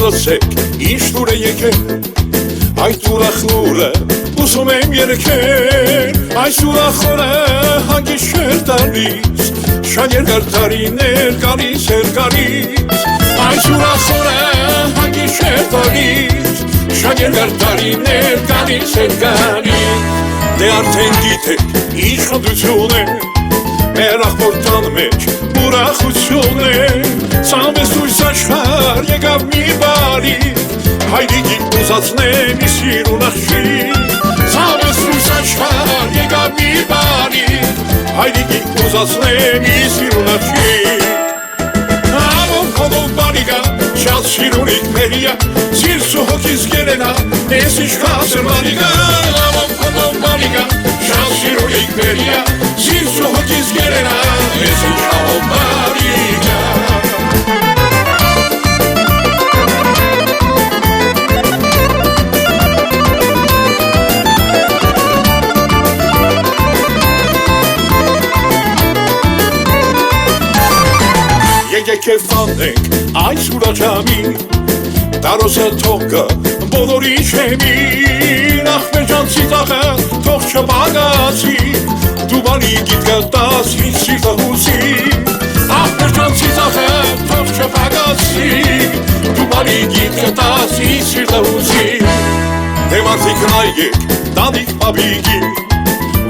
լսեք, ինչ լուր է եկել, այդ ուրախ լուրը ուզում եմ երգել, այս ուրախ օրը հանգիստ չէր տալիս, շատ երկար տարիներ գալիս էր գալիս, այս ուրախ օրը հանգիստ չէր տալիս, շատ երկար տարիներ գալիս էր գալիս, դե արդեն գիտեք ինչ խնդություն է, մեր աղբոր տան մեջ ուրախություն է, ցավես լույս աշխարհ եկավ մի բարի, հայրիկի ուզածնեմ ի սիրուն աղջիկ, ցավես լույս աշխարհ եկավ մի բարի, հայրիկի ուզածնեմ ի սիրուն աղջիկ, ամոն հոդով բարիգա, շատ սիրունիկ մերիա, սիրսու հոգիս գերենա, ես իշխասր բարիգա, ամոն հոդով բարիգա, շատ սիրունիկ մերիա, սիրսու հոգիս գերենա, ես իշխասր բարիգա, Եկեք ֆանենք այս ուրաչամին, դարոսը թողը բոլորի շեմին, ախմեջան ծիծաղը թող չբագացի, դու բանի գիտ գտաս ինձ սիրտը հուսի, ախմեջան ծիծաղը թող չբագացի, դու բանի գիտ գտաս ինձ սիրտը հուսի, դե մարդիկ նայեք տանիք բաբիգի,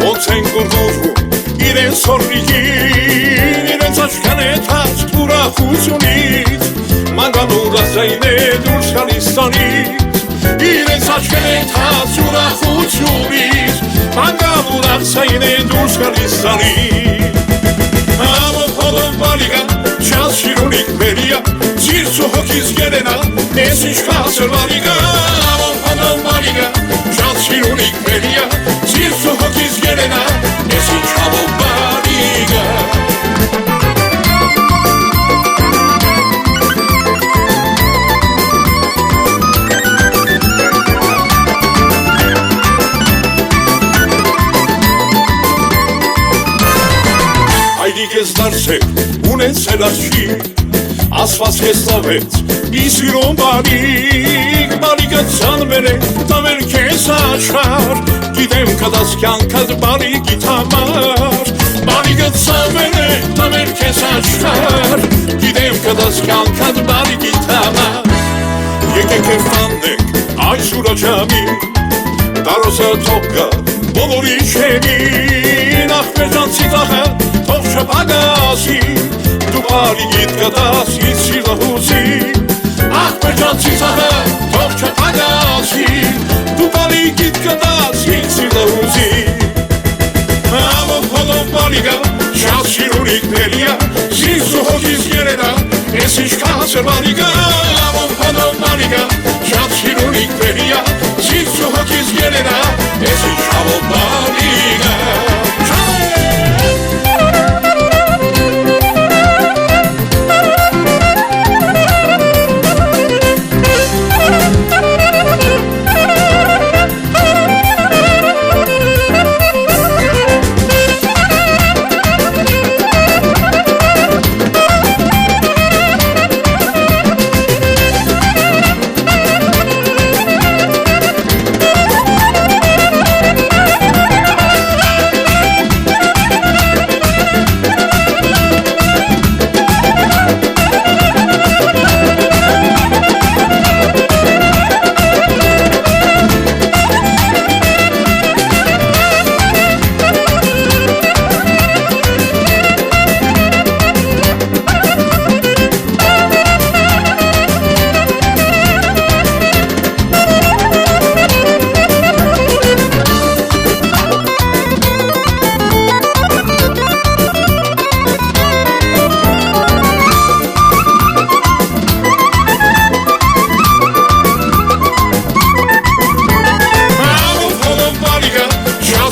ոնց են գուրգուրվում իրեն սորնիկին, իրենց աչքանեթած ուրախությունից, մանգան ուրախային է դուրս գալիս տանից, իրենց աչքանեթած ուրախությունից, մանգան ուրախային է դուրս գալիս տանից, ամոն հոդով բարիգա, շատ սիրունիկ մերիա, սիրսու հոգիս գերենա, ես իշխասր բարիգա, ամոն հոդով բարիգա, շատ սիրունիկ մերիա, սիրսու հոգիս գերենա, ես իշխասր բարիգա, Հայրիկ ես դարձել, ունեցել աղջիկ, ասված ես տավեց, մի սիրուն բարիք, բարիքը ծանվել է, տավել քեզ աշխարհ, գիտեմ կդաս կյանքդ բարիքիդ համար, բարիքը ծանվել է, տավել քեզ աշխարհ, գիտեմ կդաս կյանքդ բարիքիդ համար, եկեք է ֆանենք այս ուրաչամին, դարոսը թողը բոլորի շեմին, ախմեջան ծիծաղը թող չբագասի, դու բարիքիդ գտաս ինձ սիրտը հուսի, ախմեջան ծիծաղը թող չբագասի, դու բարիքիդ գտաս ինձ սիրտը հուսի, ամոն հոդով բարիգա, շատ սիրունիկ մերիա, սիրսու հոգիս գերենա, ես իշխասր բարիգա, ամոն հոդով բարիգա, շատ սիրունիկ մերիա, սիրսու հոգիս գերենա, ես իշխասր բարիգա,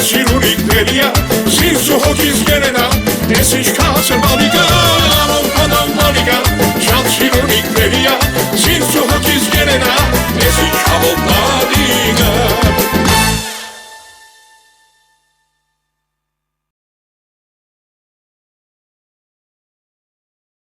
Սիրունիկ մերիա, սիրսու հոգիս գերենա, ես իշխասր բարիգա,